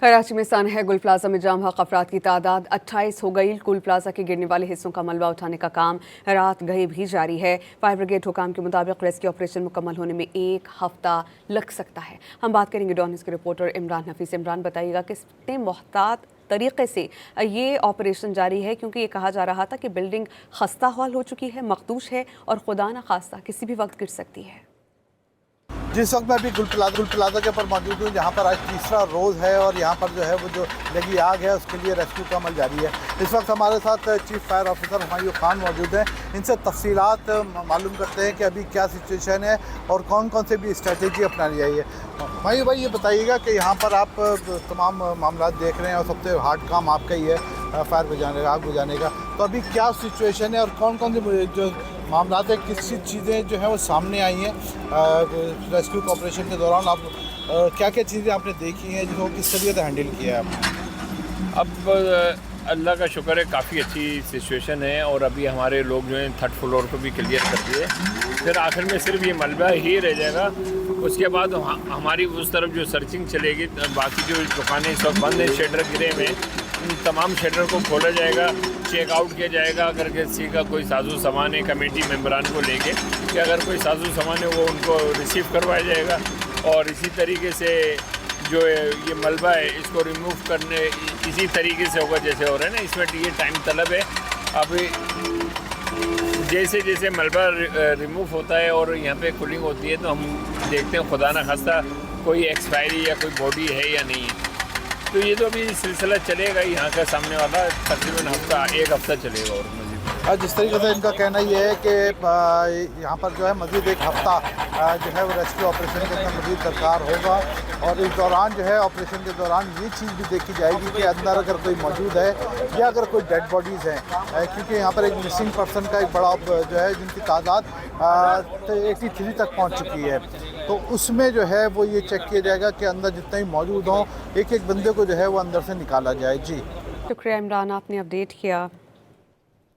कराची में सानहा गुल प्लाजा में जाम हक अफराद की तादाद 28 हो गई। गुल प्लाजा के गिरने वाले हिस्सों का मलबा उठाने का काम रात गए भी जारी है। फायर ब्रिगेड हुकाम के मुताबिक रेस्क्यू ऑपरेशन मुकम्मल होने में 1 हफ्ता लग सकता है। हम बात करेंगे डॉन न्यूज़ के रिपोर्टर इमरान हफीज से। इमरान, बताइएगा कि कितने मोहतात तरीके से ये ऑपरेशन जारी है, क्योंकि ये कहा जा रहा था कि बिल्डिंग खस्ता हाल हो चुकी है, मखदूश है और खुदा न खास्ता किसी भी वक्त गिर सकती है। जिस वक्त मैं अभी गुल प्लाजा के ऊपर मौजूद हूँ, जहाँ पर आज तीसरा रोज़ है और यहाँ पर जो है वो जो लगी आग है उसके लिए रेस्क्यू का अमल जारी है। इस वक्त हमारे साथ chief fire officer Humayun Khan मौजूद हैं। इनसे तफसीलात मालूम करते हैं कि अभी क्या सिचुएशन है और कौन कौन से भी स्ट्रेटेजी अपनानी चाहिए। हुमायूं भाई, ये बताइएगा कि यहाँ पर आप तमाम मामला देख रहे हैं और सबसे हार्ड काम आपका ही है फायर बुझाने का, आग बुझाने का, तो अभी क्या सिचुएशन है और कौन कौन से जो मामला है, किसी चीज़ें जो है वो सामने आई हैं रेस्क्यू ऑपरेशन के दौरान? आप क्या क्या चीज़ें आपने देखी हैं जिसको किस तरीके से हैंडल किया है आपने? अब अल्लाह का शुक्र है, काफ़ी अच्छी सिचुएशन है और अभी हमारे लोग जो हैं 3rd फ्लोर को भी क्लियर कर दिए। फिर आखिर में सिर्फ ये मलबा ही रह जाएगा। उसके बाद हमारी उस तरफ जो सर्चिंग चलेगी, बाकी जो दुकानें सब बंद हैं, शेडर गिरे में, उन तमाम शेडर को खोला जाएगा, चेकआउट किया जाएगा। अगर किसी का कोई साजो सामान है, कमेटी मेंबरान को लेके कि अगर कोई साजो सामान है वो उनको रिसीव करवाया जाएगा। और इसी तरीके से जो ये मलबा है इसको रिमूव करने इसी तरीके से होगा जैसे हो रहा है ना, इसमें ये टाइम तलब है। अभी जैसे जैसे मलबा रिमूव होता है और यहाँ पे कूलिंग होती है तो हम देखते हैं खुदा न खास्ता कोई एक्सपायरी या कोई बॉडी है या नहीं है। तो ये तो अभी सिलसिला चलेगा, यहाँ का सामने वाला तकरीबन 1 हफ्ता चलेगा। और मज़ीद जिस तरीके से इनका कहना ये है कि यहाँ पर जो है मज़ीद 1 हफ्ता जो है वो रेस्क्यू ऑपरेशन के अंदर मज़ीद दरकार होगा। और इस दौरान जो है ऑपरेशन के दौरान ये चीज़ भी देखी जाएगी कि अंदर अगर कोई मौजूद है या अगर कोई डेड बॉडीज़ हैं, क्योंकि यहाँ पर एक मिसिंग पर्सन का एक बड़ा जो है जिनकी तादाद 83 तक पहुँच चुकी है, तो उसमें जो है वो ये चेक किया जाएगा कि अंदर जितने भी मौजूद हों एक एक बंदे को जो है वो अंदर से निकाला जाए। जी शुक्रिया इमरान, आपने अपडेट किया।